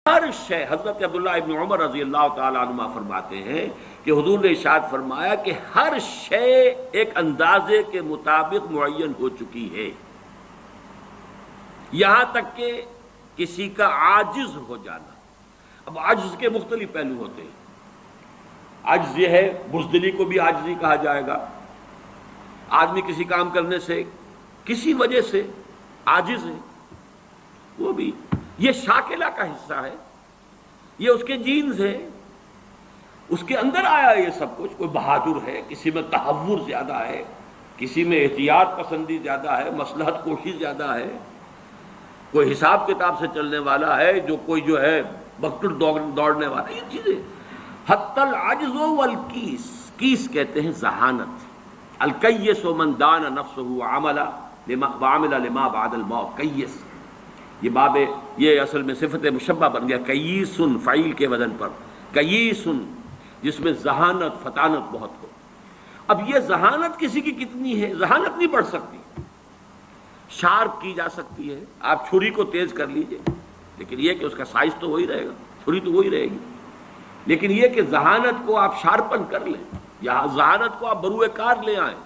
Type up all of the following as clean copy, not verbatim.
ہر شے، حضرت عبداللہ ابن عمر رضی اللہ تعالیٰ عنہما فرماتے ہیں کہ حضور نے ارشاد فرمایا کہ ہر شے ایک اندازے کے مطابق معین ہو چکی ہے، یہاں تک کہ کسی کا عاجز ہو جانا۔ اب عجز کے مختلف پہلو ہوتے ہیں۔ عجز یہ ہے، بزدلی کو بھی عاجزی کہا جائے گا۔ آدمی کسی کام کرنے سے کسی وجہ سے عاجز ہے، وہ بھی یہ شاکلہ کا حصہ ہے، یہ اس کے جینز ہے، اس کے اندر آیا ہے یہ سب کچھ۔ کوئی بہادر ہے، کسی میں تحور زیادہ ہے، کسی میں احتیاط پسندی زیادہ ہے، مصلحت کوشی زیادہ ہے، کوئی حساب کتاب سے چلنے والا ہے، جو کوئی جو ہے بکٹر دوڑنے والا، یہ چیزیں۔ حتی العجز والکیس، کیس کہتے ہیں ذہانت۔ الکیس من دان نفسہ وعمل لما بعد الموت، کیس، یہ باب، یہ اصل میں صفت مشبہ بن گیا، کیسن، فعیل کے وزن پر، کیسن، جس میں ذہانت، فطانت بہت ہو۔ اب یہ ذہانت کسی کی کتنی ہے؟ ذہانت نہیں بڑھ سکتی، شارپ کی جا سکتی ہے، آپ چھری کو تیز کر لیجئے، لیکن یہ کہ اس کا سائز تو وہی رہے گا، چھری تو وہی رہے گی، لیکن یہ کہ ذہانت کو آپ شارپن کر لیں، یا ذہانت کو آپ بروئے کار لے آئیں،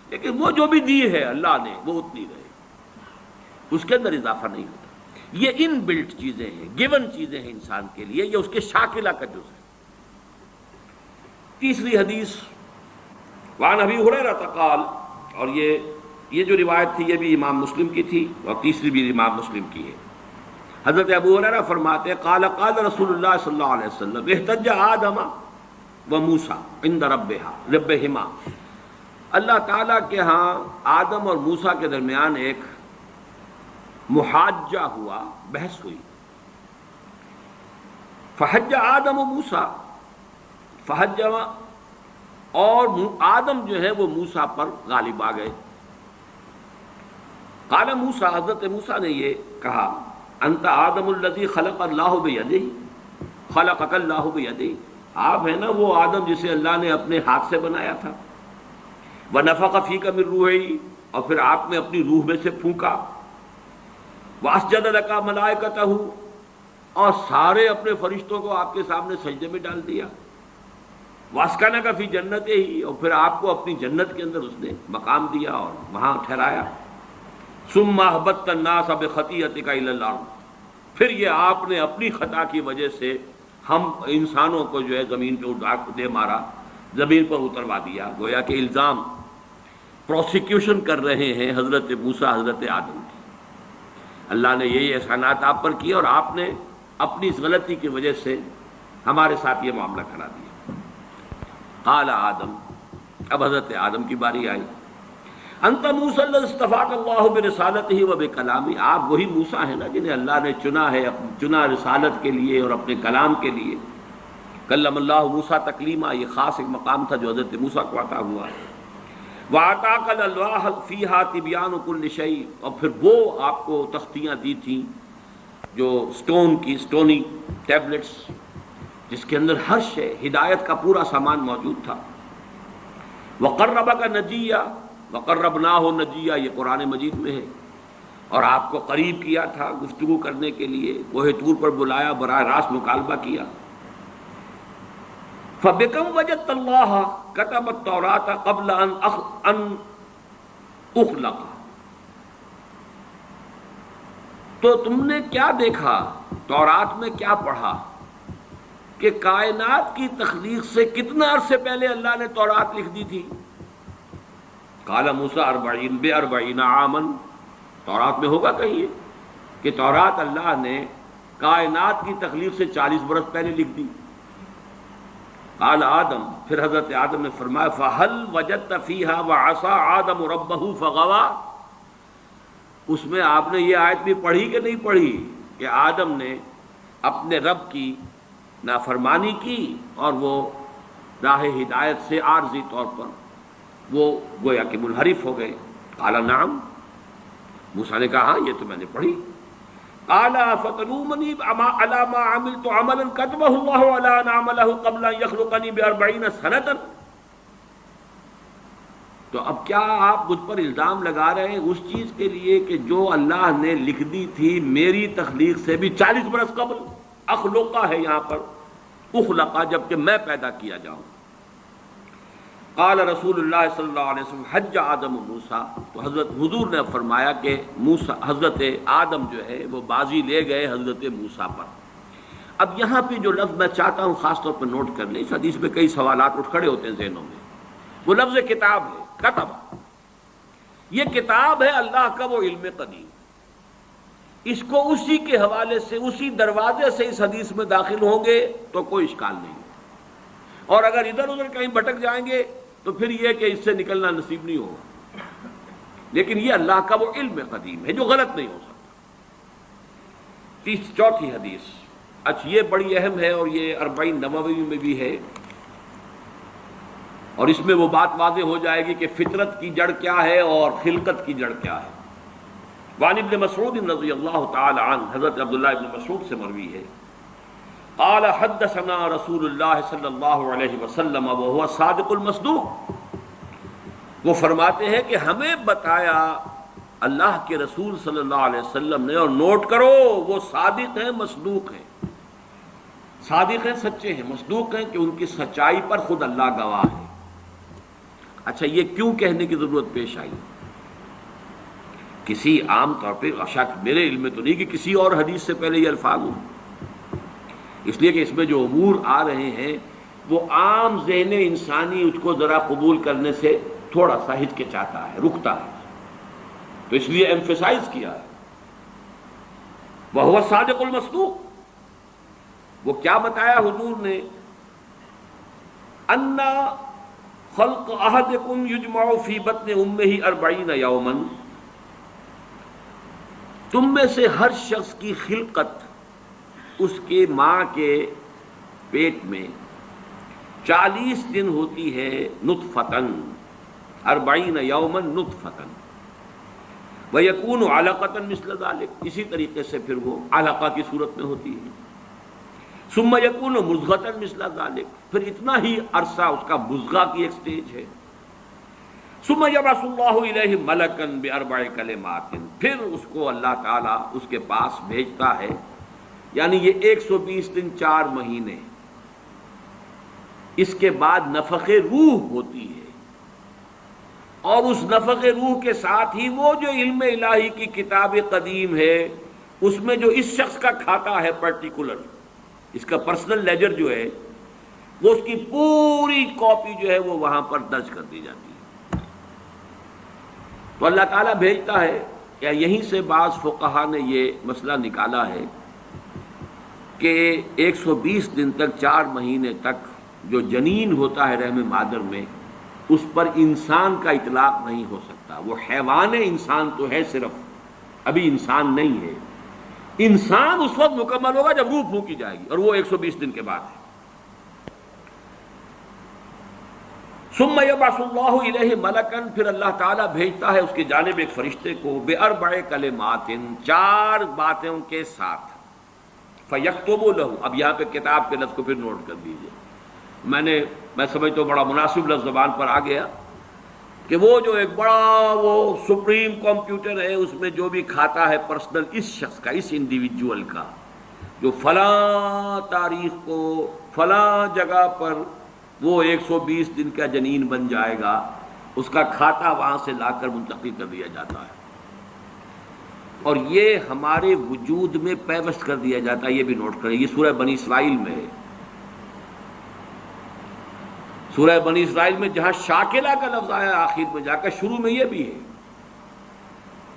لیکن وہ جو بھی دی ہے اللہ نے وہ اتنی رہے گی، اس کے اندر اضافہ نہیں ہوتا۔ یہ ان بلٹ چیزیں ہیں، گیون چیزیں ہیں انسان کے لیے، یہ اس کے شاکلہ کا جز ہے۔ تیسری حدیث، وعن ابی ہریرہ قال، اور یہ جو روایت تھی یہ بھی امام مسلم کی تھی، اور تیسری بھی امام مسلم کی ہے۔ حضرت ابو ہریرہ فرماتے ہیں قال قال رسول اللہ صلی اللہ علیہ وسلم احتج آدم و موسیٰ عند ربہما، اللہ تعالیٰ کے ہاں آدم اور موسیٰ کے درمیان ایک محاجہ ہوا، بحث ہوئی۔ فحج آدم و موسیٰ، فحج، اور آدم جو ہے وہ موسیٰ پر غالب آ گئے۔ قال موسیٰ، حضرت موسیٰ نے یہ کہا، انت آدم الذی خلق اللہ بیدہ، خلقک اللہ بیدہ، آپ ہیں نا وہ آدم جسے اللہ نے اپنے ہاتھ سے بنایا تھا، ونفخ فیک من روحہ، اور پھر آپ نے اپنی روح میں سے پھونکا، واسجد لک ملائکتہ، اور سارے اپنے فرشتوں کو آپ کے سامنے سجدے میں ڈال دیا، واسکنک فی جنتہ ہی، اور پھر آپ کو اپنی جنت کے اندر اس نے مقام دیا اور وہاں ٹھہرایا، ثم اہبطت الناس بخطیئتک الی الارض، پھر یہ آپ نے اپنی خطا کی وجہ سے ہم انسانوں کو جو ہے زمین پہ اٹھا دے مارا، زمین پر اتروا دیا، گویا کہ الزام پروسیکیوشن کر رہے ہیں حضرت موسیٰ حضرت آدم کی۔ اللہ نے یہی احسانات آپ پر کیے اور آپ نے اپنی اس غلطی کی وجہ سے ہمارے ساتھ یہ معاملہ کرا دیا۔ قال آدم، اب حضرت آدم کی باری آئی، انت موسیٰ الذی اصطفاک اللہ برسالتہ و بکلامہ، آپ وہی موسیٰ ہیں نا جنہیں اللہ نے چنا ہے، چنا رسالت کے لیے اور اپنے کلام کے لیے۔ کلم اللہ موسیٰ تکلیما، یہ خاص ایک مقام تھا جو حضرت موسیٰ کو عطا ہوا ہے۔ وَأَعْطَاكَ الْأَلْوَاحَ فِيهَا تِبْيَانُ كُلِّ شَيْءٍ، اور پھر وہ آپ کو تختیاں دی تھیں جو سٹون کی، سٹونی ٹیبلٹس، جس کے اندر ہر شے، ہدایت کا پورا سامان موجود تھا۔ وَقَرَّبَكَ نَجِيًّا وَقَرَّبْنَاهُ نَجِيًّا، یہ قرآن مجید میں ہے، اور آپ کو قریب کیا تھا گفتگو کرنے کے لیے، کوہ طور پر بلایا، براہ راست مکالمہ کیا۔ فَبِكَمْ وَجَدْتَ اللَّهَ كَتَبَ التَّوْرَاةَ قَبْلَ أَنْ أُخْلَقَ، تو تم نے کیا دیکھا، تورات میں کیا پڑھا کہ کائنات کی تخلیق سے کتنا عرصے پہلے اللہ نے تورات لکھ دی تھی؟ قال موسیٰ 40 عاماً، تورات میں ہوگا کہیں یہ کہ تورات اللہ نے کائنات کی تخلیق سے 40 برس پہلے لکھ دی۔ قال آدم، پھر حضرت آدم نے فرمایا فَهَلْ وَجَدْتَ فِيهَا وَعَصَىٰ آدَمُ رَبَّهُ فَغَوَىٰ، اس میں آپ نے یہ آیت بھی پڑھی کہ نہیں پڑھی کہ آدم نے اپنے رب کی نافرمانی کی اور وہ راہ ہدایت سے عارضی طور پر وہ گویا کہ منحرف ہو گئے؟ قال نعم، موسیٰ نے کہا ہاں یہ تو میں نے پڑھی۔ قال فتلومنی علی ما عملت عملا كتبه الله على ان اعمله قبل ان يخلقني ب40 سنة، تو اب کیا آپ مجھ پر الزام لگا رہے ہیں اس چیز کے لیے کہ جو اللہ نے لکھ دی تھی میری تخلیق سے بھی 40 برس قبل؟ اخلقہ ہے یہاں پر اخلقہ، جبکہ میں پیدا کیا جاؤں۔ قال رسول اللہ صلی اللہ علیہ وسلم حج آدم موسیٰ، تو حضرت حضور نے فرمایا کہ موسیٰ حضرت آدم جو ہے وہ بازی لے گئے حضرت موسیٰ پر۔ اب یہاں پہ جو لفظ میں چاہتا ہوں خاص طور پر نوٹ کر لیں، اس حدیث میں کئی سوالات اٹھ کھڑے ہوتے ہیں ذہنوں میں، وہ لفظ کتاب ہے، کتب، یہ کتاب ہے اللہ کا وہ علم قدیم، اس کو اسی کے حوالے سے اسی دروازے سے اس حدیث میں داخل ہوں گے تو کوئی اشکال نہیں، اور اگر ادھر ادھر کہیں بھٹک جائیں گے تو پھر یہ کہ اس سے نکلنا نصیب نہیں ہوگا، لیکن یہ اللہ کا وہ علم قدیم ہے جو غلط نہیں ہو سکتا۔ چوتھی حدیث، اچھا یہ بڑی اہم ہے اور یہ 40 نووی میں بھی ہے، اور اس میں وہ بات واضح ہو جائے گی کہ فطرت کی جڑ کیا ہے اور خلقت کی جڑ کیا ہے۔ وعن ابن مسعود رضی اللہ تعالی عنہ، حضرت عبداللہ ابن مسعود سے مروی ہے، قال حدثنا رسول اللہ صلی اللہ علیہ وسلم وهو صادق المصدوق، وہ فرماتے ہیں کہ ہمیں بتایا اللہ کے رسول صلی اللہ علیہ وسلم نے، اور نوٹ کرو وہ صادق ہیں مصدوق ہیں، صادق ہیں سچے ہیں، مصدوق ہیں کہ ان کی سچائی پر خود اللہ گواہ ہے۔ اچھا یہ کیوں کہنے کی ضرورت پیش آئی؟ کسی عام طور پہ شک میرے علم میں تو نہیں کہ کسی اور حدیث سے پہلے یہ الفاظ ہوں، اس لیے کہ اس میں جو امور آ رہے ہیں وہ عام ذہن انسانی اس کو ذرا قبول کرنے سے تھوڑا سا ہچکچاتا ہے، رکتا ہے، تو اس لیے ایمفیسائز کیا ہے وَهُوَ الصَّادِقُ الْمَصْدُوقُ۔ وہ کیا بتایا حضور نے؟ اَنَّ خلق احدکم یجمع فی بطن امہ 40 یوما، تم میں سے ہر شخص کی خلقت اس کے ماں کے پیٹ میں 40 دن ہوتی ہے، نطفتن 40 یوما نطفتن، ویکون علقۃ مثل ذلک، اسی طریقے سے پھر وہ علقہ کی صورت میں ہوتی ہے، ثم یکون مضغۃ مثل ذلک، پھر اتنا ہی عرصہ اس کا مضغہ کی ایک سٹیج ہے، ثم یبعث اللہ الیہ ملکا ب4 کلمات، پھر اس کو اللہ تعالیٰ اس کے پاس بھیجتا ہے، یعنی یہ 120 دن 4 مہینے، اس کے بعد نفخ روح ہوتی ہے، اور اس نفخ روح کے ساتھ ہی وہ جو علم الہی کی کتاب قدیم ہے اس میں جو اس شخص کا کھاتا ہے پرٹیکولر، اس کا پرسنل لیجر جو ہے، وہ اس کی پوری کاپی جو ہے وہ وہاں پر درج کر دی جاتی ہے۔ تو اللہ تعالیٰ بھیجتا ہے، یا یہیں سے بعض فقہا نے یہ مسئلہ نکالا ہے کہ 120 دن تک 4 مہینے تک جو جنین ہوتا ہے رحم مادر میں، اس پر انسان کا اطلاق نہیں ہو سکتا، وہ حیوان انسان تو ہے صرف، ابھی انسان نہیں ہے، انسان اس وقت مکمل ہوگا جب روح پھونکی جائے گی، اور وہ 120 دن کے بعد ہے۔ ثم یبعث اللہ الیہ ملکا، پھر اللہ تعالیٰ بھیجتا ہے اس کی جانب ایک فرشتے کو، ب4 کلمات، 4 باتوں کے ساتھ، فیکتب لہ، اب یہاں پہ کتاب کے لفظ کو پھر نوٹ کر دیجئے، میں سمجھتا ہوں بڑا مناسب لفظ زبان پر آ گیا کہ وہ جو ایک بڑا وہ سپریم کمپیوٹر ہے، اس میں جو بھی کھاتا ہے پرسنل اس شخص کا، اس انڈیویجول کا، جو فلاں تاریخ کو فلاں جگہ پر وہ 120 دن کا جنین بن جائے گا، اس کا کھاتا وہاں سے لا کر منتقل کر دیا جاتا ہے، اور یہ ہمارے وجود میں پیوست کر دیا جاتا ہے۔ یہ بھی نوٹ کریں، یہ سورہ بنی اسرائیل میں ہے، سورہ بنی اسرائیل میں جہاں شاکلہ کا لفظ آیا آخر میں جا کر، شروع میں یہ بھی ہے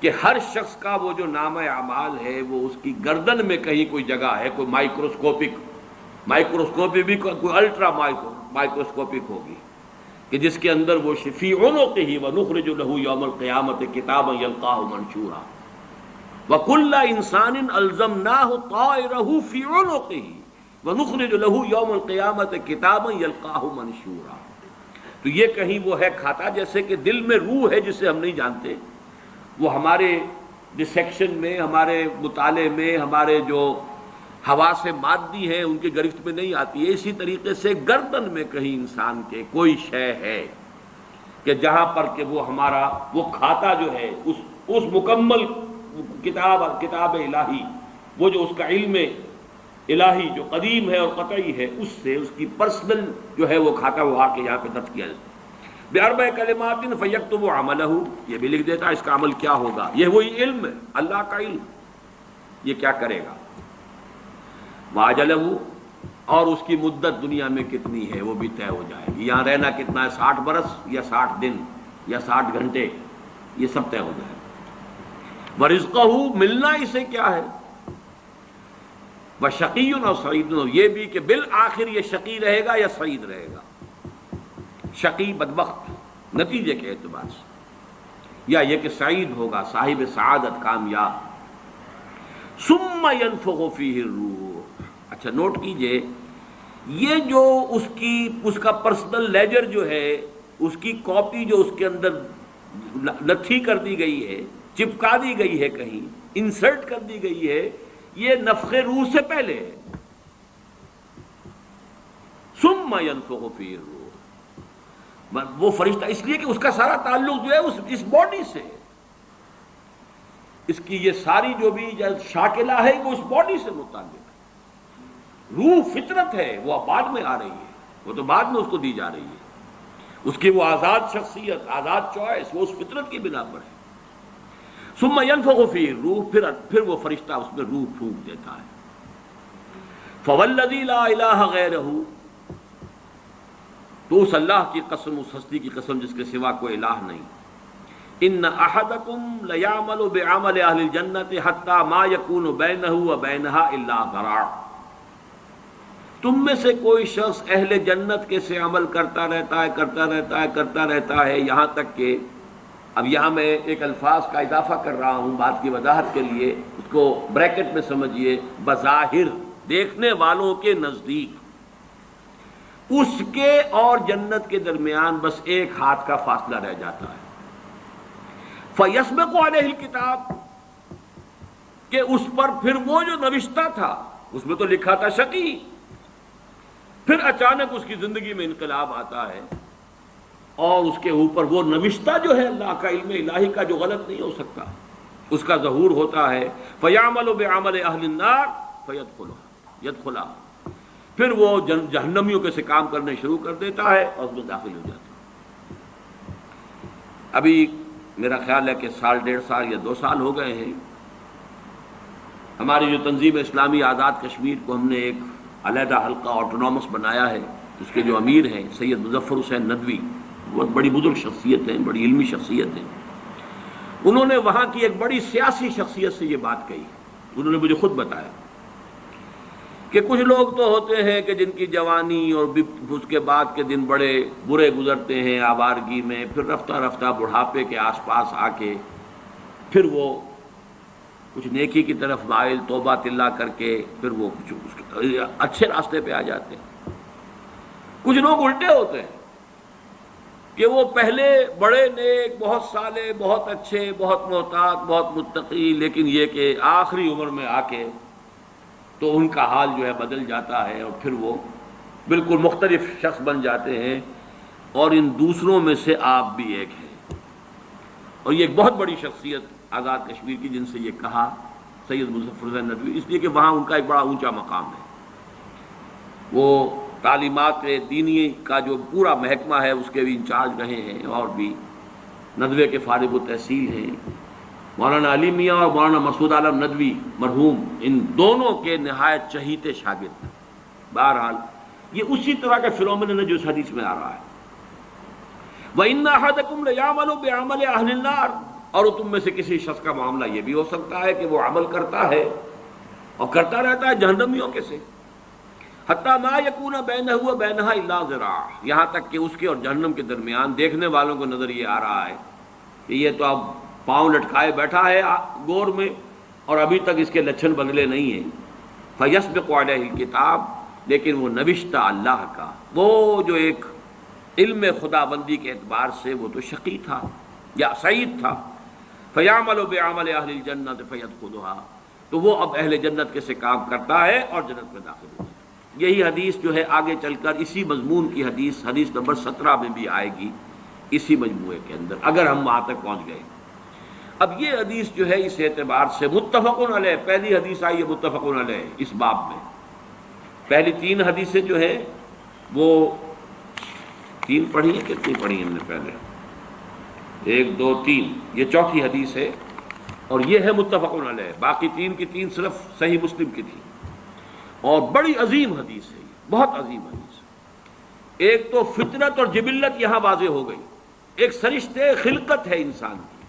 کہ ہر شخص کا وہ جو نامہ اعمال ہے وہ اس کی گردن میں کہیں کوئی جگہ ہے، کوئی مائکروسکوپی بھی کوئی الٹرا مائکروسکوپک ہوگی کہ جس کے اندر وہ فی عنقہ ونخرج لہ یوم القیامۃ کتابا یلقاہ منشورا وکل انسان الزمناہ طائرہ فی عنقہ وَنُخْرِجُ لَهُ يَوْمَ الْقِيَامَةِ كِتَابًا يَلْقَاهُ مَنشُورًا۔ تو یہ کہیں وہ ہے کھاتا، جیسے کہ دل میں روح ہے جسے ہم نہیں جانتے، وہ ہمارے ڈسیکشن میں، ہمارے مطالعے میں، ہمارے جو حواس مادی ہیں ان کی گرفت میں نہیں آتی ہے، اسی طریقے سے گردن میں کہیں انسان کے کوئی شے ہے کہ جہاں پر کہ وہ ہمارا وہ کھاتا جو ہے اس مکمل کتاب الہی، وہ جو اس کا علم الہی جو قدیم ہے اور قطعی ہے اس سے اس کی پرسنل جو ہے وہ کھاتا وہ آ کے یہاں پہ درج کیا جاتا ہے بِأَرْبَعِ كَلِمَاتٍ فَيَكْتُبُ عَمَلَهُ، یہ بھی لکھ دیتا ہے اس کا عمل کیا ہوگا. یہ وہی علم ہے، اللہ کا علم، یہ کیا کرے گا. وَأَجَلَهُ، اور اس کی مدت دنیا میں کتنی ہے وہ بھی طے ہو جائے گی. یہاں رہنا کتنا ہے، 60 برس یا 60 دن یا 60 گھنٹے، یہ سب طے ہو جائے گا. وَرِزْقَهُ، ملنا اسے کیا ہے. وَشَقِيٌّ اور سعید، یہ بھی کہ بالآخر یہ شقی رہے گا یا سعید رہے گا. شقی بدبخت نتیجے کے اعتبار سے، یا یہ کہ سعید ہوگا صاحب سعادت کامیاب. ثم ينفخ فيه الروح. اچھا نوٹ کیجئے، یہ جو اس کا پرسنل لیجر جو ہے، اس کی کاپی جو اس کے اندر لتھی کر دی گئی ہے، چپکا دی گئی ہے، کہیں انسرٹ کر دی گئی ہے، یہ نفخ روح سے پہلے ہے. ثم ينفخ فيه الروح، وہ فرشتہ، اس لیے کہ اس کا سارا تعلق جو ہے اس باڈی سے، اس کی یہ ساری جو بھی شاکلہ ہے وہ اس باڈی سے متعلق ہے. روح فطرت ہے، وہ بعد میں آ رہی ہے، وہ تو بعد میں اس کو دی جا رہی ہے. اس کی وہ آزاد شخصیت، آزاد چوائس، وہ اس فطرت کی بنا پر ہے. ثم ينفخ فيه الروح، پھر وہ فرشتہ اس میں روح پھونک دیتا ہے. فوالذی لا الہ غیرہ، تو اس اللہ کی قسم، اس ہستی کی قسم جس کے سوا کوئی الہ نہیں. ان احدکم لیعمل بعمل اہل الجنۃ حتی ما یکون بینہ وبینہا الا ذراع. تم میں سے کوئی شخص اہل جنت کے سے عمل کرتا رہتا ہے یہاں تک کہ، اب یہاں میں ایک الفاظ کا اضافہ کر رہا ہوں بات کی وضاحت کے لیے، اس کو بریکٹ میں سمجھیے، بظاہر دیکھنے والوں کے نزدیک اس کے اور جنت کے درمیان بس ایک ہاتھ کا فاصلہ رہ جاتا ہے. فَيَسْبِقُ عَلَيْهِ الْكِتَابُ، کہ اس پر پھر وہ جو نوشتہ تھا، اس میں تو لکھا تھا شقی، پھر اچانک اس کی زندگی میں انقلاب آتا ہے اور اس کے اوپر وہ نوشتہ جو ہے اللہ کا علم الہی کا جو غلط نہیں ہو سکتا، اس کا ظہور ہوتا ہے. فَيَعْمَلُ بِعَمَلِ أَهْلِ النَّارِ فَيَدْخُلُهَا، پھر وہ جہنمیوں کے سے کام کرنے شروع کر دیتا ہے اور اس میں داخل ہو جاتا ہے. ابھی میرا خیال ہے کہ 1.5 سال یا 2 سال ہو گئے ہیں، ہماری جو تنظیم اسلامی آزاد کشمیر کو ہم نے ایک علیحدہ حلقہ آٹونومس بنایا ہے. اس کے جو امیر ہیں سید مظفر حسین ندوی، بہت بڑی بزرگ شخصیت ہیں، بڑی علمی شخصیت ہیں. انہوں نے وہاں کی ایک بڑی سیاسی شخصیت سے یہ بات کہی. انہوں نے مجھے خود بتایا کہ کچھ لوگ تو ہوتے ہیں کہ جن کی جوانی اور اس کے بعد کے دن بڑے برے گزرتے ہیں آوارگی میں، پھر رفتہ رفتہ بڑھاپے کے آس پاس آ کے پھر وہ کچھ نیکی کی طرف مائل، توبہ تلا کر کے پھر وہ کچھ اچھے راستے پہ آ جاتے ہیں. کچھ لوگ الٹے ہوتے ہیں کہ وہ پہلے بڑے نیک، بہت صالح، بہت اچھے، بہت محتاط، بہت متقی، لیکن یہ کہ آخری عمر میں آ کے تو ان کا حال جو ہے بدل جاتا ہے اور پھر وہ بالکل مختلف شخص بن جاتے ہیں. اور ان دوسروں میں سے آپ بھی ایک ہیں. اور یہ ایک بہت بڑی شخصیت آزاد کشمیر کی، جن سے یہ کہا سید مظفر حسین ندوی، اس لیے کہ وہاں ان کا ایک بڑا اونچا مقام ہے. وہ تعلیمات دینی کا جو پورا محکمہ ہے اس کے بھی انچارج رہے ہیں، اور بھی ندوے کے فارغ التحصیل ہیں. مولانا علی میاں اور مولانا مسعود عالم ندوی مرحوم، ان دونوں کے نہایت چہیتے شاگرد ہیں. بہرحال یہ اسی طرح کا فنومینن ہے جو اس حدیث میں آ رہا ہے. وَإِنَّ أَحَدَكُمْ لَيَعْمَلُ بِعَمَلِ أَهْلِ النَّارِ، اور تم میں سے کسی شخص کا معاملہ یہ بھی ہو سکتا ہے کہ وہ عمل کرتا ہے اور کرتا رہتا ہے جہنمیوں کے سے. حتیٰ ما یکون بینہ وبینہا الا ذراع، یہاں تک کہ اس کے اور جہنم کے درمیان دیکھنے والوں کو نظر یہ آ رہا ہے کہ یہ تو اب پاؤں لٹکائے بیٹھا ہے گور میں اور ابھی تک اس کے لچھن بدلے نہیں ہیں. فیسبق علیہ الکتاب، لیکن وہ نوشتہ اللہ کا، وہ جو ایک علم خدا بندی کے اعتبار سے وہ تو شقی تھا یا سعید تھا. فیعمل بعمل اہل الجنۃ فیدخلھا، تو وہ اب اہل جنت کے سے کام کرتا ہے اور جنت میں داخل ہوتا ہے. یہی حدیث جو ہے آگے چل کر اسی مضمون کی حدیث نمبر 17 میں بھی آئے گی، اسی مجموعے کے اندر، اگر ہم وہاں تک پہنچ گئے. اب یہ حدیث جو ہے اس اعتبار سے متفق علیہ، پہلی حدیث آئی ہے متفق علیہ اس باب میں، پہلی 3 حدیثیں جو ہیں وہ 3 پڑھی ہیں، کتنی پڑھی ہیں ہم نے پہلے؟ 1 2 3، یہ چوتھی حدیث ہے اور یہ ہے متفق علیہ. باقی 3 کی 3 صرف صحیح مسلم کی تھی اور بڑی عظیم حدیث ہے، بہت عظیم حدیث. ایک تو فطرت اور جبلت یہاں واضح ہو گئی. ایک سرشتے خلقت ہے انسان کی،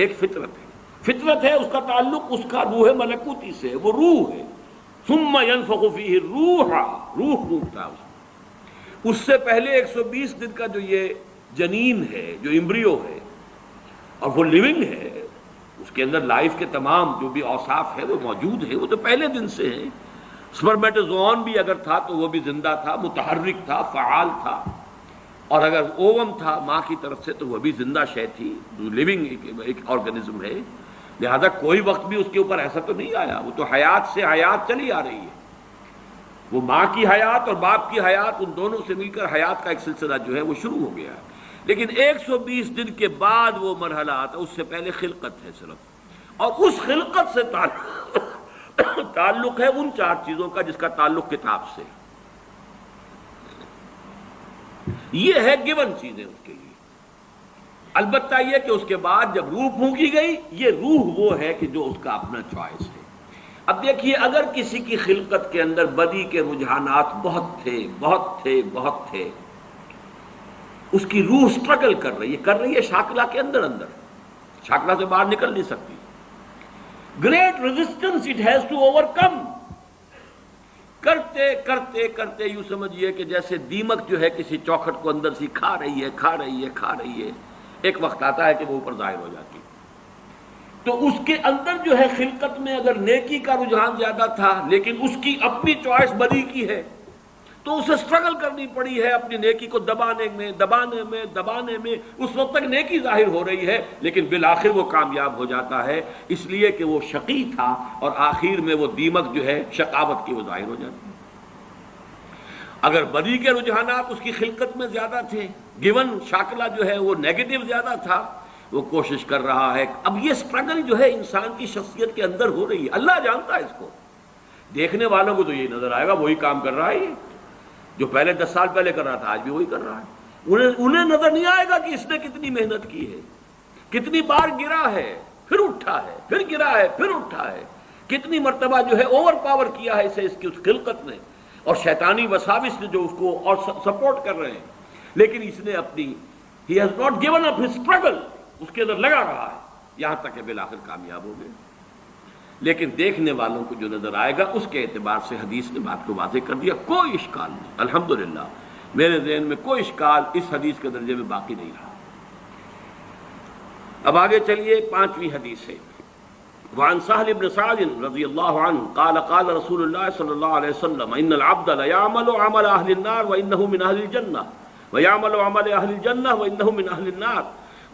ایک فطرت ہے. فطرت ہے، اس کا تعلق اس کا روح ملکوتی سے، وہ روح ہے. ثم ينفخ فيه الروح، روح پھونکتا ہے اس سے پہلے 120 دن کا جو یہ جنین ہے، جو امبریو ہے اور وہ لیونگ ہے، اس کے اندر لائف کے تمام جو بھی اوصاف ہے وہ موجود ہے، وہ تو پہلے دن سے ہے. سپرمیٹوزوئن بھی اگر تھا تو وہ بھی زندہ تھا، متحرک تھا، فعال تھا. اور اگر اووم تھا ماں کی طرف سے تو وہ بھی زندہ شے تھی، لیونگ ایک آرگنزم ہے. لہذا کوئی وقت بھی اس کے اوپر ایسا تو نہیں آیا، وہ تو حیات سے حیات چلی آ رہی ہے. وہ ماں کی حیات اور باپ کی حیات، ان دونوں سے مل کر حیات کا ایک سلسلہ جو ہے وہ شروع ہو گیا ہے. لیکن 120 دن کے بعد وہ مرحلہ آتا ہے، اس سے پہلے خلقت ہے صرف. اور اس خلقت سے تعلق ہے ان 4 چیزوں کا جس کا تعلق کتاب سے. یہ ہے گیون چیزیں اس کے لیے. البتہ یہ کہ اس کے بعد جب روح پھونکی گئی، یہ روح وہ ہے کہ جو اس کا اپنا چوائس ہے. اب دیکھیے، اگر کسی کی خلقت کے اندر بدی کے رجحانات بہت تھے، اس کی روح سٹرگل کر رہی ہے شاکلہ کے اندر شاکلہ سے باہر نکل نہیں سکتی. Great resistance it has to overcome. کرتے یوں سمجھیے کہ جیسے دیمک جو ہے کسی چوکھٹ کو اندر سے کھا رہی ہے. ایک وقت آتا ہے کہ وہ اوپر ظاہر ہو جاتی. تو اس کے اندر جو ہے خلقت میں اگر نیکی کا رجحان زیادہ تھا لیکن اس کی اپنی چوائس بدی کی ہے، تو اسے سٹرگل کرنی پڑی ہے اپنی نیکی کو دبانے میں. اس وقت تک نیکی ظاہر ہو رہی ہے لیکن بالآخر وہ کامیاب ہو جاتا ہے، اس لیے کہ وہ شقی تھا اور آخر میں وہ دیمک جو ہے شقاوت کی وہ ظاہر ہو جاتی ہے. اگر بدی کے رجحانات اس کی خلقت میں زیادہ تھے، گیون شاکلہ جو ہے وہ نیگیٹو زیادہ تھا، وہ کوشش کر رہا ہے. اب یہ سٹرگل جو ہے انسان کی شخصیت کے اندر ہو رہی ہے. اللہ جانتا ہے اس کو. دیکھنے والوں کو تو یہ نظر آئے گا وہی کام کر رہا ہے جو پہلے 10 سال پہلے کر رہا تھا، آج بھی وہی کر رہا ہے. انہیں نظر نہیں آئے گا کہ اس نے کتنی محنت کی ہے، کتنی بار گرا ہے پھر اٹھا ہے، پھر گرا ہے پھر اٹھا ہے، کتنی مرتبہ جو ہے اوور پاور کیا ہے اسے اس کی اس خلقت نے اور شیطانی وساوس نے جو اس کو اور سپورٹ کر رہے ہیں. لیکن اس نے اپنی he has not given up his struggle، اس کے اندر لگا رہا ہے یہاں تک کہ بالآخر کامیاب ہو گئے. لیکن دیکھنے والوں کو جو نظر آئے گا اس کے اعتبار سے حدیث نے بات کو واضح کر دیا. کوئی اشکال نہیں، الحمدللہ میرے ذہن میں کوئی اشکال اس حدیث کے درجے میں باقی نہیں رہا. اب آگے چلیے 5ویں حدیث ہے. وعن سهل بن سعد رضی اللہ عنہ قال قال رسول اللہ صلی اللہ علیہ وسلم ان العبد ليعمل عمل اہل النار وانه من اہل الجنہ ويعمل عمل اہل الجنہ وانه من اہل النار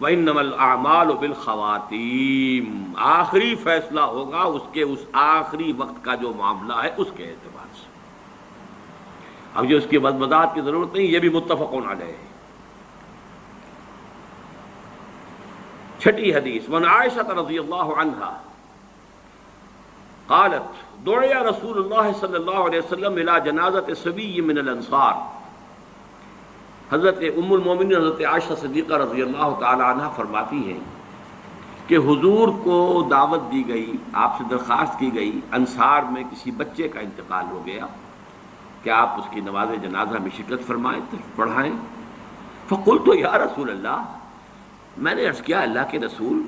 وانما الاعمال بالخواتیم. آخری فیصلہ ہوگا اس کے اس آخری وقت کا جو معاملہ ہے اس کے اعتبار سے. اب جو اس کی وضاحت کی ضرورت نہیں، یہ بھی متفق علیہ ہے. 6 حدیث. وعن عائشہ رضی اللہ عنہا قالت دعی رسول اللہ صلی اللہ علیہ وسلم الى جنازت صبی من الانصار. حضرت ام المومنین حضرت عائشہ صدیقہ رضی اللہ تعالی عنہ فرماتی ہیں کہ حضور کو دعوت دی گئی، آپ سے درخواست کی گئی، انصار میں کسی بچے کا انتقال ہو گیا کہ آپ اس کی نماز جنازہ میں شرکت فرمائیں، پڑھائیں. فقلت یا رسول اللہ، میں نے عرض کیا اللہ کے رسول.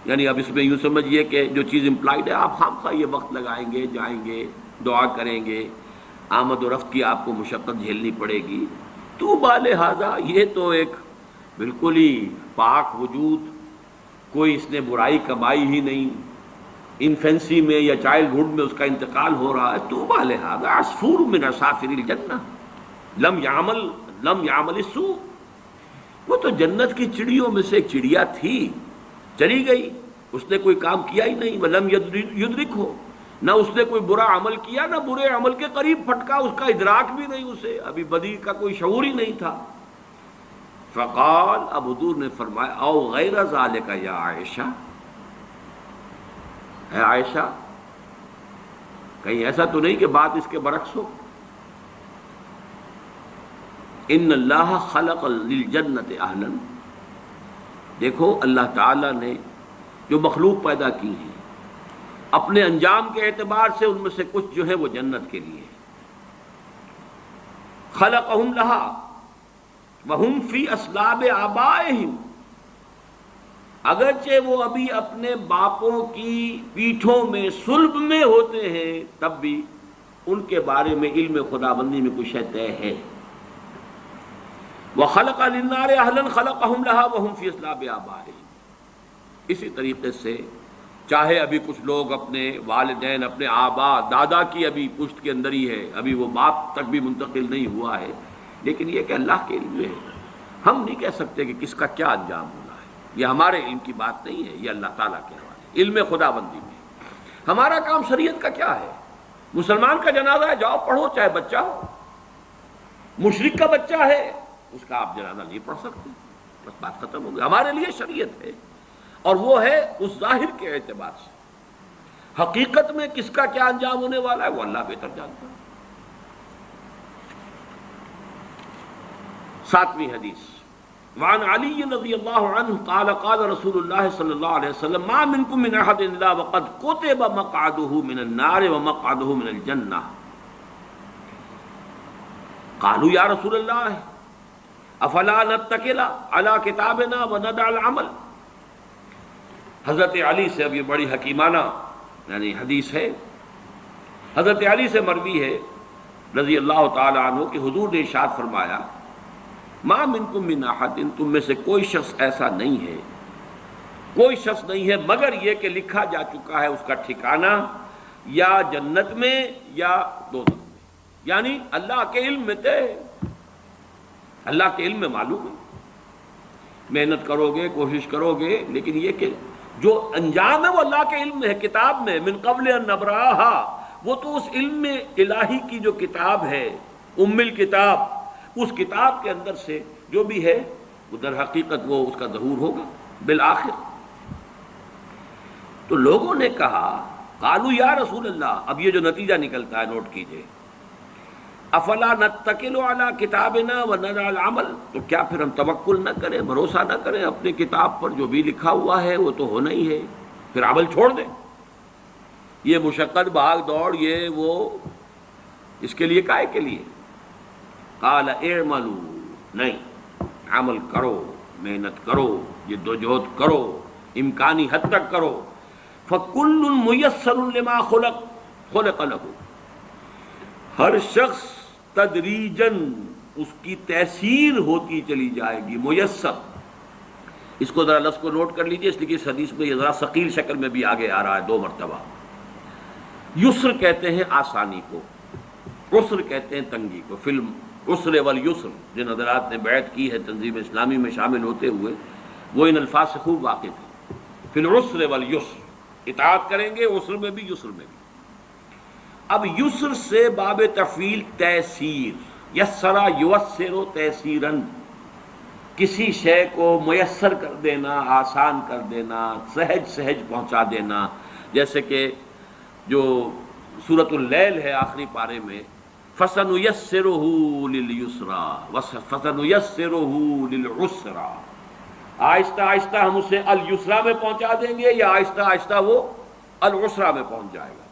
یعنی اب اس میں یوں سمجھیے کہ جو چیز امپلائڈ ہے، آپ خامخواہ یہ وقت لگائیں گے، جائیں گے، دعا کریں گے، آمد و رفت کی آپ کو مشقت جھیلنی پڑے گی. تو بالہذا یہ تو ایک بالکل ہی پاک وجود، کوئی اس نے برائی کمائی ہی نہیں، انفینسی میں یا چائلڈ ہوڈ میں اس کا انتقال ہو رہا ہے. تو بالہذا عصفور من عصافر الجنہ لم یعمل السوء. وہ تو جنت کی چڑیوں میں سے ایک چڑیا تھی، چلی گئی، اس نے کوئی کام کیا ہی نہیں. ولم یدرک ہو، نہ اس نے کوئی برا عمل کیا، نہ برے عمل کے قریب پھٹکا، اس کا ادراک بھی نہیں، اسے ابھی بدی کا کوئی شعور ہی نہیں تھا. فقال، اب حضور نے فرمایا او غیر ذالک یا عائشہ، اے عائشہ کہیں ایسا تو نہیں کہ بات اس کے برعکس ہو. ان اللہ خلق للجنت اہلا، دیکھو اللہ تعالیٰ نے جو مخلوق پیدا کی ہے اپنے انجام کے اعتبار سے ان میں سے کچھ جو ہے وہ جنت کے لیے، خلقہم لہا وہم فی اسلاب آبائہم، اگرچہ وہ ابھی اپنے باپوں کی پیٹھوں میں صلب میں ہوتے ہیں تب بھی ان کے بارے میں علم خداوندی میں کچھ طے ہے۔ وَخَلَقَ لِلنَّارِ أَهْلًا خَلَقَهُمْ لَهَا وَهُمْ فِي أَصْلَابِ آبَائِهِمْ، اسی طریقے سے چاہے ابھی کچھ لوگ اپنے والدین اپنے آبا دادا کی ابھی پشت کے اندر ہی ہے، ابھی وہ باپ تک بھی منتقل نہیں ہوا ہے، لیکن یہ کہ اللہ کے علم میں ہے، ہم نہیں کہہ سکتے کہ کس کا کیا انجام ہونا ہے، یہ ہمارے علم کی بات نہیں ہے، یہ اللہ تعالیٰ کے حوالے علم خداوندی میں۔ ہمارا کام شریعت کا کیا ہے؟ مسلمان کا جنازہ ہے جاؤ پڑھو، چاہے بچہ ہو، مشرک کا بچہ ہے اس کا آپ جنازہ نہیں پڑھ سکتے، بس بات ختم ہو گئی۔ ہمارے لیے شریعت ہے اور وہ ہے اس ظاہر کے اعتبار سے، حقیقت میں کس کا کیا انجام ہونے والا ہے وہ اللہ بہتر جانتا ہے۔ 7ویں حدیث، وعن علی رضی اللہ عنہ قال قال رسول اللہ صلی اللہ علیہ وسلم ما منکم من احد الا وقد کتب مقعده من النار ومقعده من الجنہ، قالوا یا رسول اللہ افلا نتکل علی کتابنا وندع العمل۔ حضرت علی سے اب یہ بڑی حکیمانہ یعنی حدیث ہے، حضرت علی سے مروی ہے رضی اللہ تعالی عنہ کہ حضور نے ارشاد فرمایا ما منکم من احد، تم میں سے کوئی شخص ایسا نہیں ہے، کوئی شخص نہیں ہے مگر یہ کہ لکھا جا چکا ہے اس کا ٹھکانہ یا جنت میں یا دوزخ میں، یعنی اللہ کے علم میں طے، اللہ کے علم میں معلوم ہے، محنت کرو گے کوشش کرو گے، لیکن یہ کہ جو انجام ہے وہ اللہ کے علم میں ہے، کتاب میں، من قبل ان نبراہا، وہ تو اس علم میں الہی کی جو کتاب ہے ام الکتاب، اس کتاب کے اندر سے جو بھی ہے وہ در حقیقت وہ اس کا ظہور ہوگا بالآخر۔ تو لوگوں نے کہا قالوا یا رسول اللہ، اب یہ جو نتیجہ نکلتا ہے نوٹ کیجئے، افلا نتکل علی کتابنا وندع العمل، تو کیا پھر ہم توکل نہ کریں، بھروسہ نہ کریں اپنے کتاب پر، جو بھی لکھا ہوا ہے وہ تو ہونا ہی ہے، پھر عمل چھوڑ دیں؟ یہ مشقت بھاگ دوڑ یہ وہ اس کے لیے کائے کے لیے؟ قال اعملوا، نہیں، عمل کرو، محنت کرو، جدوجہد کرو، امکانی حد تک کرو، فکل میسر لما خلق له، ہر شخص تدریجاً اس کی تیسیر ہوتی چلی جائے گی، میسر، اس کو ذرا لفظ کو نوٹ کر لیجئے، اس لیے کہ اس حدیث میں یہ ذرا ثقیل شکل میں بھی آگے آ رہا ہے 2 مرتبہ۔ یسر کہتے ہیں آسانی کو، عسر کہتے ہیں تنگی کو، فلم عسر والیسر، جن حضرات نے بیعت کی ہے تنظیم اسلامی میں شامل ہوتے ہوئے وہ ان الفاظ سے خوب واقف ہیں، فی العسر والیسر، اطاعت کریں گے عسر میں بھی یسر میں بھی۔ اب یسر سے باب تفعیل تیسیر، یسرا یوسر تیسیراً، کسی شے کو میسر کر دینا، آسان کر دینا، سہج سہج پہنچا دینا، جیسے کہ جو سورۃ اللیل ہے آخری پارے میں فَسَنُيَسِّرُهُ لِلْيُسْرَى فَسَنُيَسِّرُهُ لِلْعُسْرَى، آہستہ آہستہ ہم اسے اليسرا میں پہنچا دیں گے یا آہستہ آہستہ وہ العسرا میں پہنچ جائے گا۔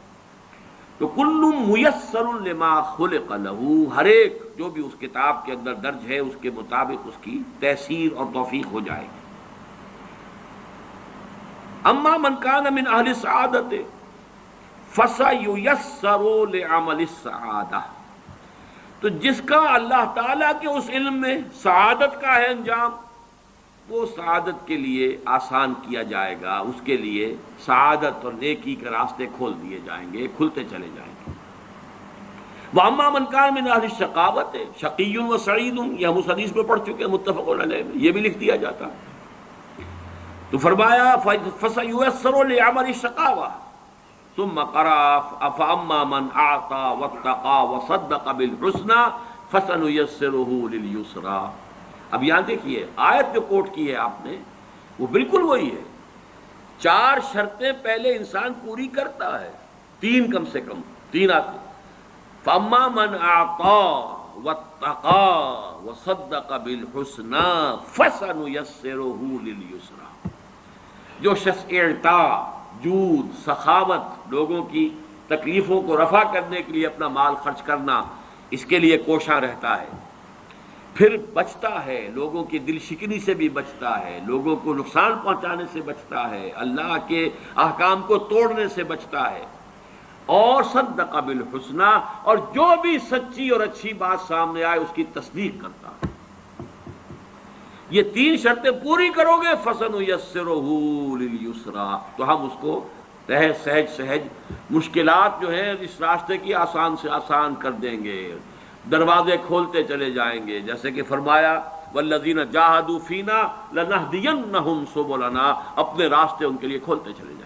تو کل میسر لما خلق له، ہر ایک جو بھی اس کتاب کے اندر درج ہے اس کے مطابق اس کی تیسیر اور توفیق ہو جائے گی۔ اما من کان من اہل السعادۃ فسیسر لعمل السعادہ، تو جس کا اللہ تعالیٰ کے اس علم میں سعادت کا ہے انجام، وہ سعادت کے لیے آسان کیا جائے گا، اس کے لیے سعادت اور نیکی کے راستے کھول دیے جائیں گے، کھلتے چلے جائیں گے۔ وَأَمَّا مَنْ كَانَ مِنْ أَهْلِ الشَّقَاوَةِ شَقِيٌّ وَسَعِيدٌ، یہ ہم اس حدیث میں پڑھ چکے ہیں متفق علیہ میں، یہ بھی لکھ دیا جاتا ہے۔ تو فرمایا فَسَيُيَسَّرُ لِعَمَلِ الشَّقَاوَةِ ثُمَّ قَرَأَ فَأَمَّا مَنْ أَعْطَى وَاتَّقَى وَصَدَّقَ بِالْحُسْنَى فَسَنُيَسِّرُهُ لِلْيُسْرَى۔ اب یہاں دیکھیے آیت جو کوٹ کی ہے آپ نے وہ بالکل وہی ہے، 4 شرطیں پہلے انسان پوری کرتا ہے، 3 کم سے کم 3 آتے، فَأَمَّا مَنْ أَعْطَى، واتقى وصدق بالحسنى فسنيسره لليسرى. جو شخص اعطاء، جود، سخاوت، لوگوں کی تکلیفوں کو رفع کرنے کے لیے اپنا مال خرچ کرنا، اس کے لیے کوشاں رہتا ہے، پھر بچتا ہے، لوگوں کی دل شکنی سے بھی بچتا ہے، لوگوں کو نقصان پہنچانے سے بچتا ہے، اللہ کے احکام کو توڑنے سے بچتا ہے، اور صدق بالحسنى، اور جو بھی سچی اور اچھی بات سامنے آئے اس کی تصدیق کرتا ہے. یہ 3 شرطیں پوری کرو گے فَسَنُيَسِّرُهُ لِلْيُسْرَىٰ، تو ہم اس کو سہج مشکلات جو ہیں اس راستے کی آسان سے آسان کر دیں گے، دروازے کھولتے چلے جائیں گے. جیسے کہ فرمایا وَالَّذِينَ جَاهَدُوا فِينَا لَنَهْدِيَنَّهُمْ سُبُلَنَا، اپنے راستے ان کے لیے کھولتے چلے جائیں گے.